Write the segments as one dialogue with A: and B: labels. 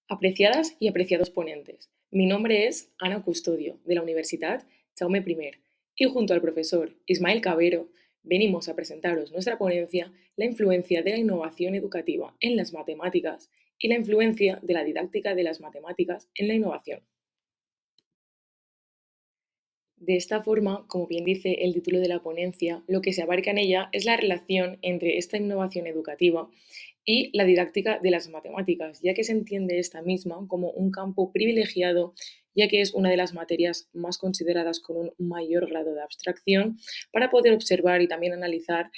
A: Apreciadas y apreciados ponentes, mi nombre es Ana Custodio, de la Universidad Jaume I, y junto al profesor Ismael Cabero venimos a presentaros nuestra ponencia La influencia de la innovación educativa en las matemáticas y la influencia de la didáctica de las matemáticas en la innovación. De esta forma, como bien dice el título de la ponencia, lo que se abarca en ella es la relación entre esta innovación educativa y la didáctica de las matemáticas, ya que se entiende esta misma como un campo privilegiado, ya que es una de las materias más consideradas con un mayor grado de abstracción para poder observar y también analizar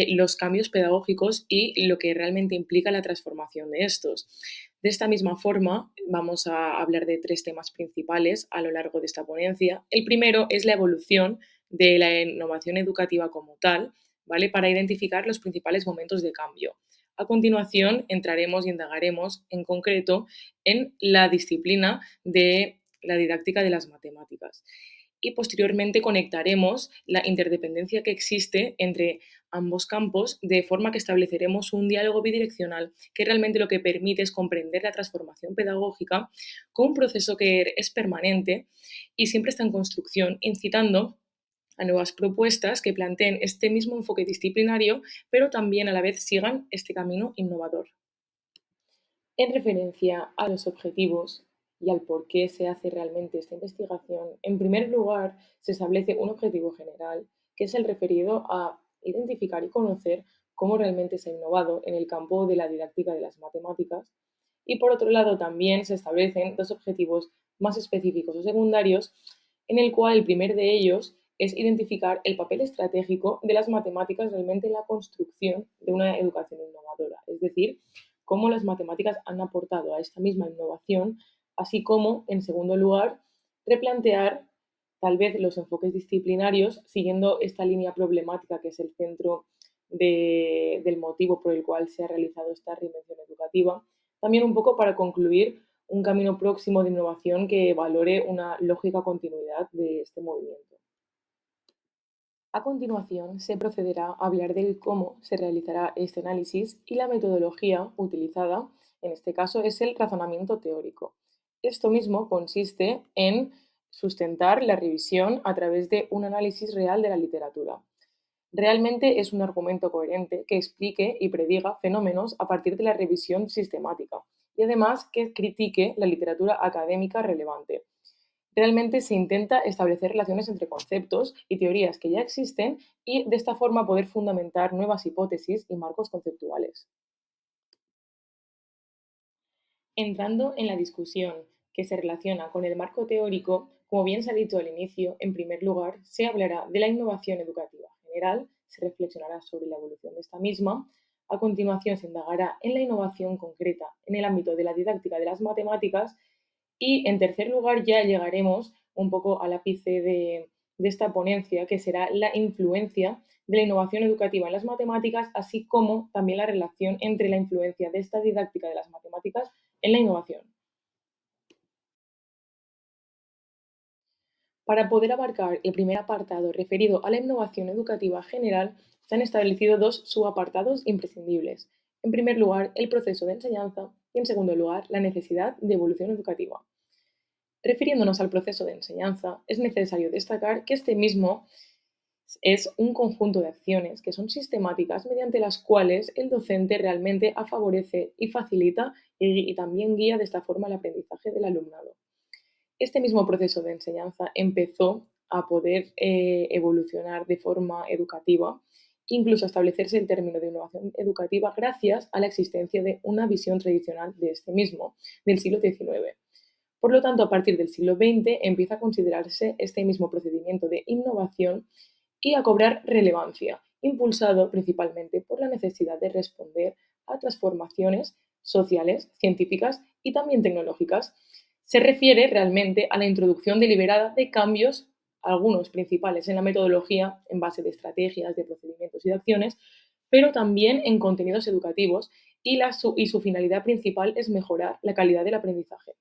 A: los cambios pedagógicos y lo que realmente implica la transformación de estos. De esta misma forma, vamos a hablar de tres temas principales a lo largo de esta ponencia. El primero es la evolución de la innovación educativa como tal, ¿vale? Para identificar los principales momentos de cambio. A continuación, entraremos y indagaremos en concreto en la disciplina de la didáctica de las matemáticas. Y posteriormente conectaremos la interdependencia que existe entre ambos campos de forma que estableceremos un diálogo bidireccional que realmente lo que permite es comprender la transformación pedagógica con un proceso que es permanente y siempre está en construcción, incitando a nuevas propuestas que planteen este mismo enfoque disciplinario, pero también a la vez sigan este camino innovador. En referencia a los objetivos y al por qué se hace realmente esta investigación, en primer lugar se establece un objetivo general, que es el referido a identificar y conocer cómo realmente se ha innovado en el campo de la didáctica de las matemáticas. Y por otro lado también se establecen dos objetivos más específicos o secundarios, en el cual el primer de ellos es identificar el papel estratégico de las matemáticas realmente en la construcción de una educación innovadora, es decir, cómo las matemáticas han aportado a esta misma innovación, así como, en segundo lugar, replantear tal vez los enfoques disciplinarios siguiendo esta línea problemática que es el centro del motivo por el cual se ha realizado esta reinvención educativa, también un poco para concluir un camino próximo de innovación que valore una lógica continuidad de este movimiento. A continuación, se procederá a hablar del cómo se realizará este análisis y la metodología utilizada, en este caso, es el razonamiento teórico. Esto mismo consiste en sustentar la revisión a través de un análisis real de la literatura. Realmente es un argumento coherente que explique y prediga fenómenos a partir de la revisión sistemática y además que critique la literatura académica relevante. Realmente se intenta establecer relaciones entre conceptos y teorías que ya existen y de esta forma poder fundamentar nuevas hipótesis y marcos conceptuales. Entrando en la discusión que se relaciona con el marco teórico, como bien se ha dicho al inicio, en primer lugar se hablará de la innovación educativa general, se reflexionará sobre la evolución de esta misma, a continuación se indagará en la innovación concreta en el ámbito de la didáctica de las matemáticas y en tercer lugar ya llegaremos un poco al ápice de esta ponencia, que será la influencia de la innovación educativa en las matemáticas, así como también la relación entre la influencia de esta didáctica de las matemáticas en la innovación. Para poder abarcar el primer apartado referido a la innovación educativa general, se han establecido dos subapartados imprescindibles. En primer lugar, el proceso de enseñanza y en segundo lugar, la necesidad de evolución educativa. Refiriéndonos al proceso de enseñanza, es necesario destacar que este mismo es un conjunto de acciones que son sistemáticas mediante las cuales el docente realmente favorece y facilita y también guía de esta forma el aprendizaje del alumnado. Este mismo proceso de enseñanza empezó a poder evolucionar de forma educativa, incluso a establecerse el término de innovación educativa gracias a la existencia de una visión tradicional de este mismo, del siglo XIX. Por lo tanto, a partir del siglo XX empieza a considerarse este mismo procedimiento de innovación y a cobrar relevancia, impulsado principalmente por la necesidad de responder a transformaciones sociales, científicas y también tecnológicas. Se refiere realmente a la introducción deliberada de cambios, algunos principales en la metodología, en base de estrategias, de procedimientos y de acciones, pero también en contenidos educativos y su finalidad principal es mejorar la calidad del aprendizaje.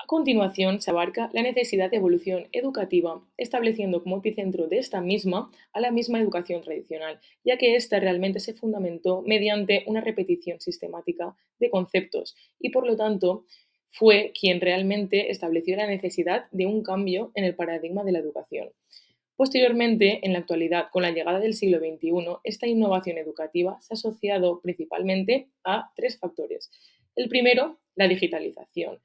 A: A continuación, se abarca la necesidad de evolución educativa, estableciendo como epicentro de esta misma a la misma educación tradicional, ya que ésta realmente se fundamentó mediante una repetición sistemática de conceptos y, por lo tanto, fue quien realmente estableció la necesidad de un cambio en el paradigma de la educación. Posteriormente, en la actualidad, con la llegada del siglo XXI, esta innovación educativa se ha asociado principalmente a tres factores. El primero, la digitalización,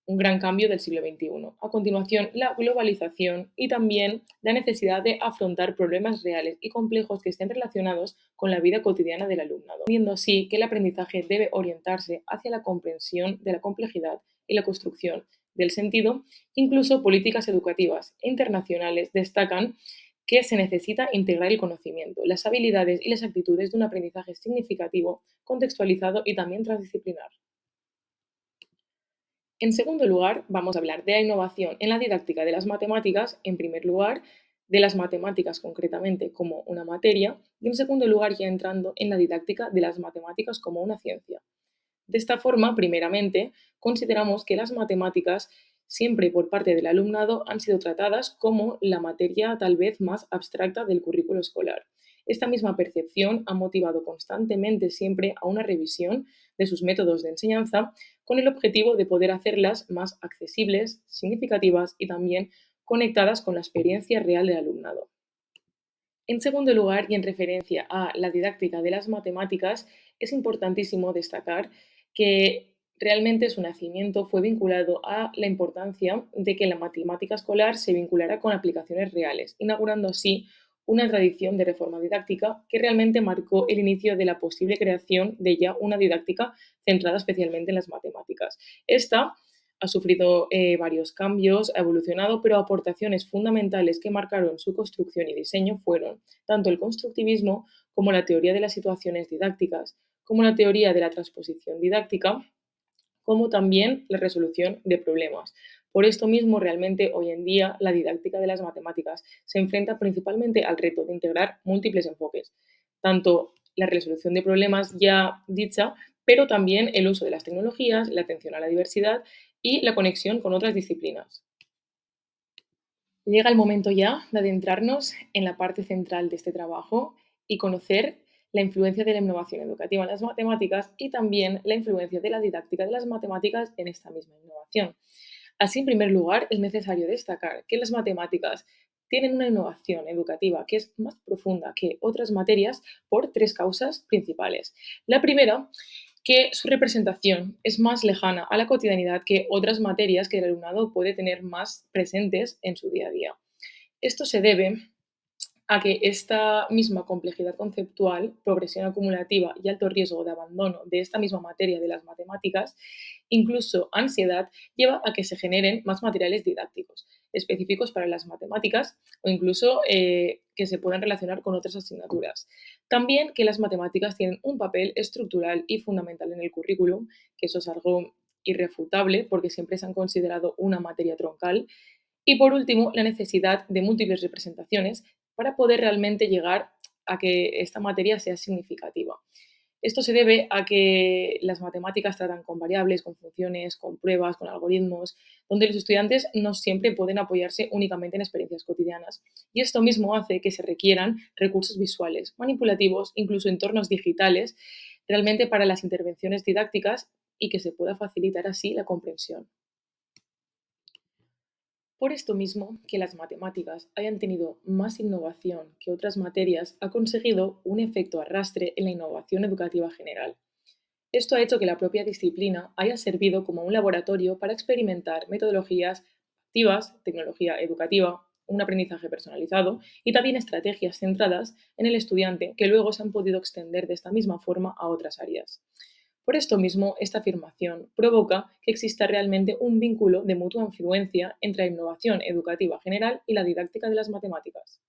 A: un gran cambio del siglo XXI. A continuación, la globalización y también la necesidad de afrontar problemas reales y complejos que estén relacionados con la vida cotidiana del alumnado, viendo así que el aprendizaje debe orientarse hacia la comprensión de la complejidad y la construcción del sentido. Incluso políticas educativas e internacionales destacan que se necesita integrar el conocimiento, las habilidades y las actitudes de un aprendizaje significativo, contextualizado y también transdisciplinar. En segundo lugar, vamos a hablar de la innovación en la didáctica de las matemáticas, en primer lugar, de las matemáticas concretamente como una materia, y en segundo lugar, ya entrando en la didáctica de las matemáticas como una ciencia. De esta forma, primeramente, consideramos que las matemáticas siempre por parte del alumnado han sido tratadas como la materia tal vez más abstracta del currículo escolar. Esta misma percepción ha motivado constantemente siempre a una revisión de sus métodos de enseñanza con el objetivo de poder hacerlas más accesibles, significativas y también conectadas con la experiencia real del alumnado. En segundo lugar, y en referencia a la didáctica de las matemáticas, es importantísimo destacar que realmente su nacimiento fue vinculado a la importancia de que la matemática escolar se vinculara con aplicaciones reales, inaugurando así una tradición de reforma didáctica que realmente marcó el inicio de la posible creación de ya una didáctica centrada especialmente en las matemáticas. Esta ha sufrido varios cambios, ha evolucionado, pero aportaciones fundamentales que marcaron su construcción y diseño fueron tanto el constructivismo como la teoría de las situaciones didácticas, como la teoría de la transposición didáctica, como también la resolución de problemas. Por esto mismo, realmente hoy en día la didáctica de las matemáticas se enfrenta principalmente al reto de integrar múltiples enfoques, tanto la resolución de problemas ya dicha, pero también el uso de las tecnologías, la atención a la diversidad y la conexión con otras disciplinas. Llega el momento ya de adentrarnos en la parte central de este trabajo y conocer la influencia de la innovación educativa en las matemáticas y también la influencia de la didáctica de las matemáticas en esta misma innovación. Así, en primer lugar, es necesario destacar que las matemáticas tienen una innovación educativa que es más profunda que otras materias por tres causas principales. La primera, que su representación es más lejana a la cotidianidad que otras materias que el alumnado puede tener más presentes en su día a día. Esto se debe a que esta misma complejidad conceptual, progresión acumulativa y alto riesgo de abandono de esta misma materia de las matemáticas, incluso ansiedad, lleva a que se generen más materiales didácticos específicos para las matemáticas o incluso que se puedan relacionar con otras asignaturas. También que las matemáticas tienen un papel estructural y fundamental en el currículum, que eso es algo irrefutable porque siempre se han considerado una materia troncal. Y por último, la necesidad de múltiples representaciones para poder realmente llegar a que esta materia sea significativa. Esto se debe a que las matemáticas tratan con variables, con funciones, con pruebas, con algoritmos, donde los estudiantes no siempre pueden apoyarse únicamente en experiencias cotidianas. Y esto mismo hace que se requieran recursos visuales, manipulativos, incluso entornos digitales, realmente para las intervenciones didácticas y que se pueda facilitar así la comprensión. Por esto mismo, que las matemáticas hayan tenido más innovación que otras materias ha conseguido un efecto arrastre en la innovación educativa general. Esto ha hecho que la propia disciplina haya servido como un laboratorio para experimentar metodologías activas, tecnología educativa, un aprendizaje personalizado y también estrategias centradas en el estudiante que luego se han podido extender de esta misma forma a otras áreas. Por esto mismo, esta afirmación provoca que exista realmente un vínculo de mutua influencia entre la innovación educativa general y la didáctica de las matemáticas.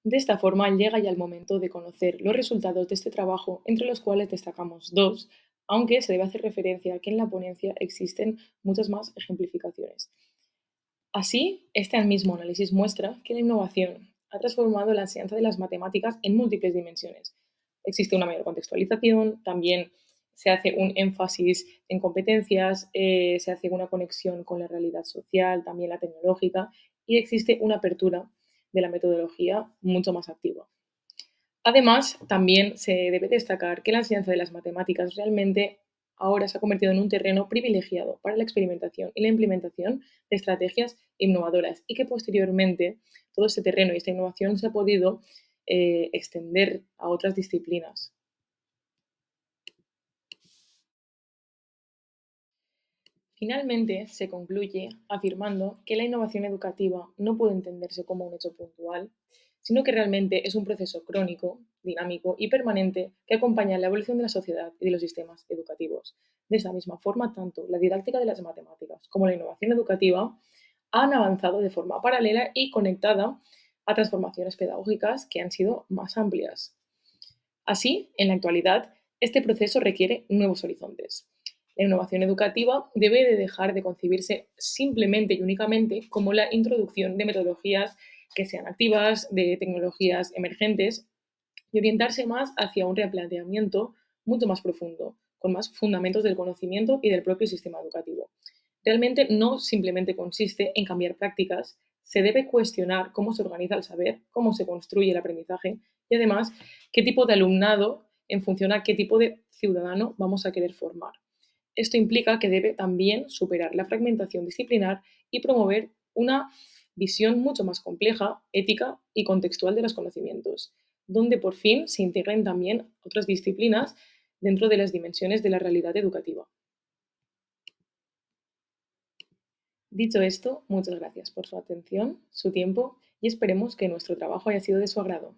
A: De esta forma, llega ya el momento de conocer los resultados de este trabajo, entre los cuales destacamos dos, aunque se debe hacer referencia a que en la ponencia existen muchas más ejemplificaciones. Así, este mismo análisis muestra que la innovación ha transformado la enseñanza de las matemáticas en múltiples dimensiones. Existe una mayor contextualización, también se hace un énfasis en competencias, se hace una conexión con la realidad social, también la tecnológica, y existe una apertura de la metodología mucho más activa. Además, también se debe destacar que la enseñanza de las matemáticas realmente ahora se ha convertido en un terreno privilegiado para la experimentación y la implementación de estrategias innovadoras y que posteriormente todo este terreno y esta innovación se ha podido extender a otras disciplinas. Finalmente, se concluye afirmando que la innovación educativa no puede entenderse como un hecho puntual, sino que realmente es un proceso crónico, dinámico y permanente que acompaña la evolución de la sociedad y de los sistemas educativos. De esa misma forma, tanto la didáctica de las matemáticas como la innovación educativa han avanzado de forma paralela y conectada a transformaciones pedagógicas que han sido más amplias. Así, en la actualidad, este proceso requiere nuevos horizontes. La innovación educativa debe de dejar de concebirse simplemente y únicamente como la introducción de metodologías que sean activas, de tecnologías emergentes, y orientarse más hacia un replanteamiento mucho más profundo, con más fundamentos del conocimiento y del propio sistema educativo. Realmente no simplemente consiste en cambiar prácticas, se debe cuestionar cómo se organiza el saber, cómo se construye el aprendizaje y además qué tipo de alumnado en función a qué tipo de ciudadano vamos a querer formar. Esto implica que debe también superar la fragmentación disciplinar y promover una visión mucho más compleja, ética y contextual de los conocimientos, donde por fin se integren también otras disciplinas dentro de las dimensiones de la realidad educativa. Dicho esto, muchas gracias por su atención, su tiempo y esperemos que nuestro trabajo haya sido de su agrado.